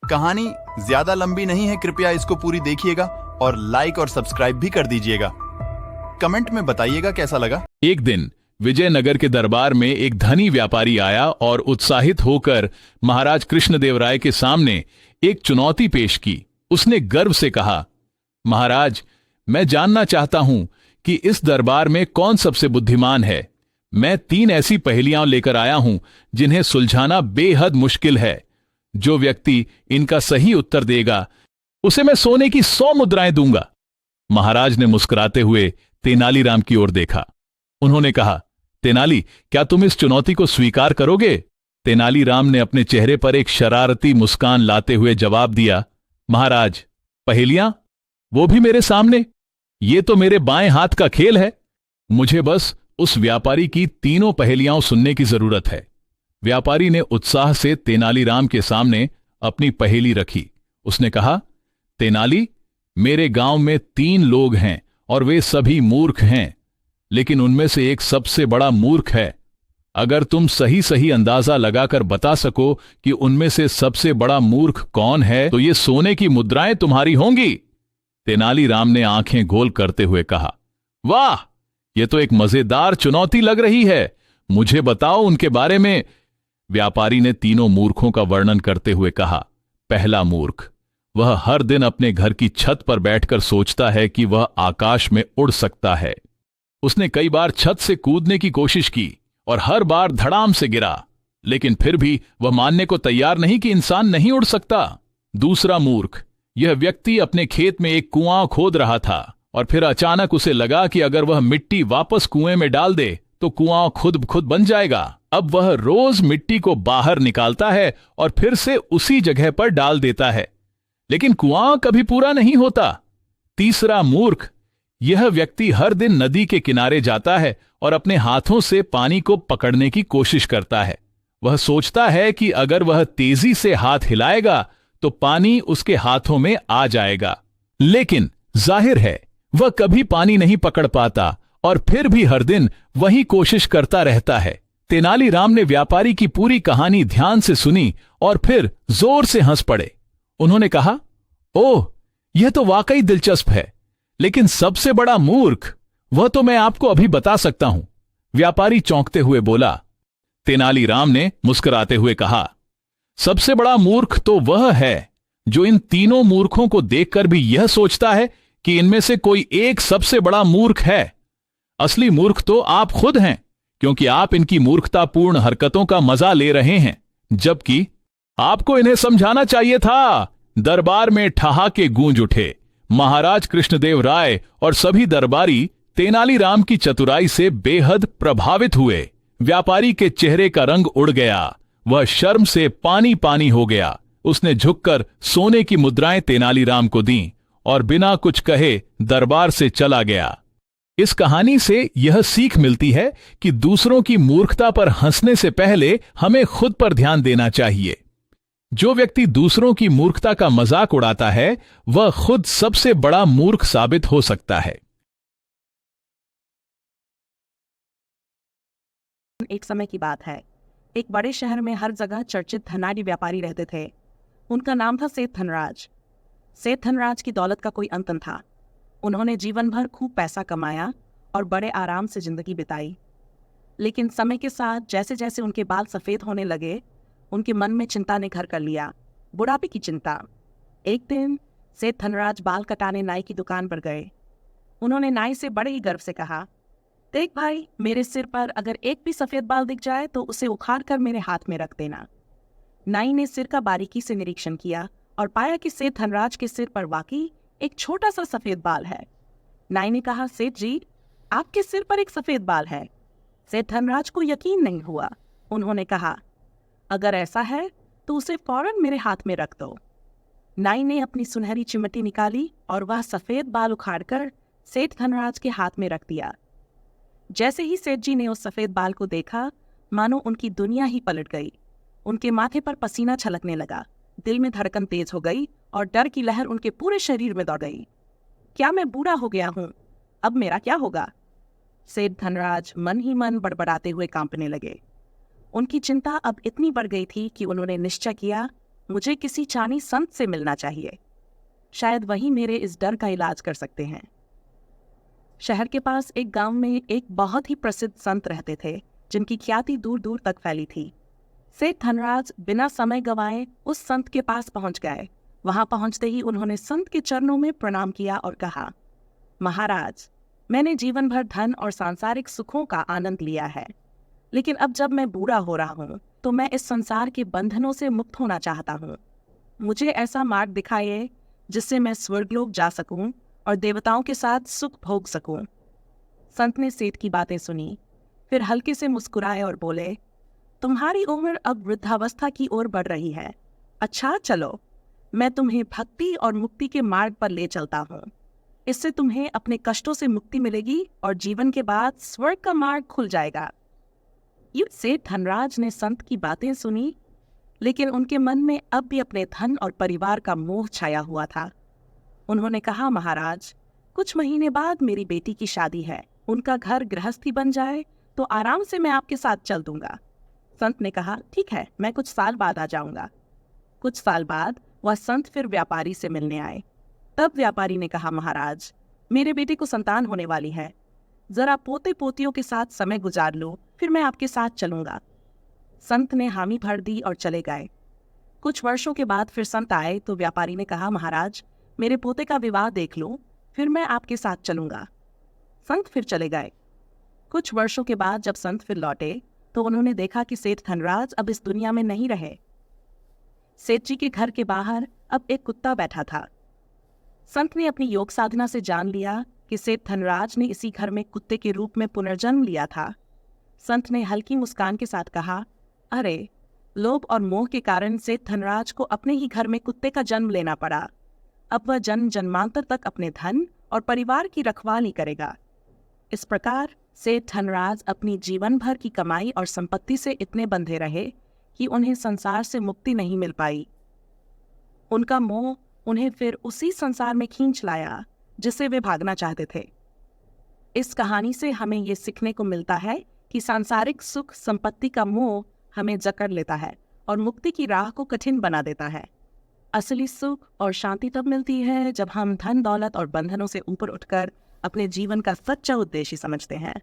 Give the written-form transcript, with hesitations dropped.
कहानी ज्यादा लंबी नहीं है, कृपया इसको पूरी देखिएगा और लाइक और सब्सक्राइब भी कर दीजिएगा। कमेंट में बताइएगा कैसा लगा। एक दिन विजयनगर के दरबार में एक धनी व्यापारी आया और उत्साहित होकर महाराज कृष्णदेवराय के सामने एक चुनौती पेश की। उसने गर्व से कहा, महाराज, मैं जानना चाहता हूं कि इस दरबार में कौन सबसे बुद्धिमान है। मैं 3 ऐसी पहेलियां लेकर आया हूं जिन्हें सुलझाना बेहद मुश्किल है। जो व्यक्ति इनका सही उत्तर देगा उसे मैं सोने की 100 मुद्राएं दूंगा। महाराज ने मुस्कुराते हुए तेनालीराम की ओर देखा। उन्होंने कहा, तेनाली, क्या तुम इस चुनौती को स्वीकार करोगे? तेनालीराम ने अपने चेहरे पर एक शरारती मुस्कान लाते हुए जवाब दिया, महाराज, पहेलियां? वो भी मेरे सामने? ये तो मेरे बाएं हाथ का खेल है। मुझे बस उस व्यापारी की 3 पहेलियां सुनने की जरूरत है। व्यापारी ने उत्साह से तेनालीराम के सामने अपनी पहेली रखी। उसने कहा, तेनाली, मेरे गांव में 3 लोग हैं और वे सभी मूर्ख हैं, लेकिन उनमें से एक सबसे बड़ा मूर्ख है। अगर तुम सही सही अंदाजा लगाकर बता सको कि उनमें से सबसे बड़ा मूर्ख कौन है तो ये सोने की मुद्राएं तुम्हारी होंगी। तेनालीराम ने आंखें गोल करते हुए कहा, वाह, यह तो एक मजेदार चुनौती लग रही है। मुझे बताओ उनके बारे में। व्यापारी ने 3 मूर्खों का वर्णन करते हुए कहा, पहला मूर्ख, वह हर दिन अपने घर की छत पर बैठकर सोचता है कि वह आकाश में उड़ सकता है। उसने कई बार छत से कूदने की कोशिश की और हर बार धड़ाम से गिरा, लेकिन फिर भी वह मानने को तैयार नहीं कि इंसान नहीं उड़ सकता। दूसरा मूर्ख, यह व्यक्ति अपने खेत में एक कुआं खोद रहा था और फिर अचानक उसे लगा कि अगर वह मिट्टी वापस कुएं में डाल दे तो कुआं खुद बन जाएगा। अब वह रोज मिट्टी को बाहर निकालता है और फिर से उसी जगह पर डाल देता है, लेकिन कुआं कभी पूरा नहीं होता। तीसरा मूर्ख, यह व्यक्ति हर दिन नदी के किनारे जाता है और अपने हाथों से पानी को पकड़ने की कोशिश करता है। वह सोचता है कि अगर वह तेजी से हाथ हिलाएगा तो पानी उसके हाथों में आ जाएगा, लेकिन जाहिर है वह कभी पानी नहीं पकड़ पाता और फिर भी हर दिन वही कोशिश करता रहता है। तेनालीराम ने व्यापारी की पूरी कहानी ध्यान से सुनी और फिर जोर से हंस पड़े। उन्होंने कहा, ओह, यह तो वाकई दिलचस्प है, लेकिन सबसे बड़ा मूर्ख, वह तो मैं आपको अभी बता सकता हूं। व्यापारी चौंकते हुए बोला। तेनालीराम ने मुस्कुराते हुए कहा, सबसे बड़ा मूर्ख तो वह है जो इन 3 मूर्खों को देखकर भी यह सोचता है कि इनमें से कोई एक सबसे बड़ा मूर्ख है। असली मूर्ख तो आप खुद हैं, क्योंकि आप इनकी मूर्खतापूर्ण हरकतों का मजा ले रहे हैं, जबकि आपको इन्हें समझाना चाहिए था। दरबार में ठहाके गूंज उठे। महाराज कृष्णदेव राय और सभी दरबारी तेनालीराम की चतुराई से बेहद प्रभावित हुए। व्यापारी के चेहरे का रंग उड़ गया। वह शर्म से पानी पानी हो गया। उसने झुककर सोने की मुद्राएं तेनालीराम को दीं और बिना कुछ कहे दरबार से चला गया। इस कहानी से यह सीख मिलती है कि दूसरों की मूर्खता पर हंसने से पहले हमें खुद पर ध्यान देना चाहिए। जो व्यक्ति दूसरों की मूर्खता का मजाक उड़ाता है वह खुद सबसे बड़ा मूर्ख साबित हो सकता है। एक समय की बात है, एक बड़े शहर में हर जगह चर्चित धनाढ्य व्यापारी रहते थे। उनका नाम था सेठ धनराज। सेठ धनराज की दौलत का कोई अंत न था। उन्होंने जीवन भर खूब पैसा कमाया और बड़े आराम से जिंदगी बिताई। लेकिन समय के साथ जैसे जैसे उनके बाल सफ़ेद होने लगे, उनके मन में चिंता ने घर कर लिया, बुढ़ापे की चिंता। एक दिन सेठ धनराज बाल कटाने नाई की दुकान पर गए। उन्होंने नाई से बड़े ही गर्व से कहा, देख भाई, मेरे सिर पर अगर एक भी सफ़ेद बाल दिख जाए तो उसे उखाड़ कर मेरे हाथ में रख देना। नाई ने सिर का बारीकी से निरीक्षण किया और पाया कि सेठ धनराज के सिर पर वाकई एक छोटा सा सफ़ेद बाल है। नाई ने कहा, सेठ जी, आपके सिर पर एक सफ़ेद बाल है। सेठ धनराज को यकीन नहीं हुआ। उन्होंने कहा, अगर ऐसा है तो उसे फौरन मेरे हाथ में रख दो। नाई ने अपनी सुनहरी चिमटी निकाली और वह सफ़ेद बाल उखाड़कर सेठ धनराज के हाथ में रख दिया। जैसे ही सेठ जी ने उस सफ़ेद बाल को देखा, मानो उनकी दुनिया ही पलट गई। उनके माथे पर पसीना छलकने लगा, दिल में धड़कन तेज हो गई और डर की लहर उनके पूरे शरीर में दौड़ गई। क्या मैं बूढ़ा हो गया हूँ? अब मेरा क्या होगा? सेठ धनराज मन ही मन बड़बड़ाते हुए कांपने लगे। उनकी चिंता अब इतनी बढ़ गई थी कि उन्होंने निश्चय किया, मुझे किसी चानी संत से मिलना चाहिए। शायद वही मेरे इस डर का इलाज कर सकते हैं। शहर के पास एक गांव में एक बहुत ही प्रसिद्ध संत रहते थे, जिनकी ख्याति दूर दूर तक फैली थी। सेठ धनराज बिना समय गंवाए उस संत के पास पहुंच गए। वहां पहुंचते ही उन्होंने संत के चरणों में प्रणाम किया और कहा, महाराज, मैंने जीवन भर धन और सांसारिक सुखों का आनंद लिया है, लेकिन अब जब मैं बूढ़ा हो रहा हूँ तो मैं इस संसार के बंधनों से मुक्त होना चाहता हूँ। मुझे ऐसा मार्ग दिखाइए जिससे मैं स्वर्गलोक जा सकूं और देवताओं के साथ सुख भोग सकूं। संत ने सेठ की बातें सुनी, फिर हल्के से मुस्कुराए और बोले, तुम्हारी उम्र अब वृद्धावस्था की ओर बढ़ रही है। अच्छा चलो, मैं तुम्हें भक्ति और मुक्ति के मार्ग पर ले चलता हूँ। इससे तुम्हें अपने कष्टों से मुक्ति मिलेगी और जीवन के बाद स्वर्ग का मार्ग खुल जाएगा। ये सेठ धनराज ने संत की बातें सुनी, लेकिन उनके मन में अब भी अपने धन और परिवार का मोह छाया हुआ था। उन्होंने कहा, महाराज, कुछ महीने बाद मेरी बेटी की शादी है। उनका घर गृहस्थी बन जाए तो आराम से मैं आपके साथ चल दूंगा। संत ने कहा, ठीक है, मैं कुछ साल बाद आ जाऊंगा। कुछ साल बाद वह संत फिर व्यापारी से मिलने आए। तब व्यापारी ने कहा, महाराज, मेरे बेटे को संतान होने वाली है। जरा पोते पोतियों के साथ समय गुजार लो, फिर मैं आपके साथ चलूंगा। संत ने हामी भर दी और चले गए। कुछ वर्षों के बाद फिर संत आए तो व्यापारी ने कहा, महाराज, मेरे पोते का विवाह देख लो, फिर मैं आपके साथ चलूंगा। संत फिर चले गए। कुछ वर्षों के बाद जब संत फिर लौटे तो उन्होंने देखा कि सेठ धनराज अब इस दुनिया में नहीं रहे। सेठ जी के घर के बाहर अब एक कुत्ता बैठा था। संत ने अपनी योग साधना से जान लिया कि सेठ धनराज ने इसी घर में कुत्ते के रूप में पुनर्जन्म लिया था। संत ने हल्की मुस्कान के साथ कहा, अरे, लोभ और मोह के कारण सेठ धनराज को अपने ही घर में कुत्ते का जन्म लेना पड़ा। अब वह जन्म जन्मांतर तक अपने धन और परिवार की रखवाली करेगा। इस प्रकार सेठ धनराज अपनी जीवन भर की कमाई और संपत्ति से इतने बंधे रहे कि उन्हें संसार से मुक्ति नहीं मिल पाई। उनका मोह उन्हें फिर उसी संसार में खींच लाया जिससे वे भागना चाहते थे। इस कहानी से हमें ये सीखने को मिलता है कि सांसारिक सुख संपत्ति का मोह हमें जकड़ लेता है और मुक्ति की राह को कठिन बना देता है। असली सुख और शांति तब मिलती है जब हम धन दौलत और बंधनों से ऊपर उठकर अपने जीवन का सच्चा उद्देश्य समझते हैं।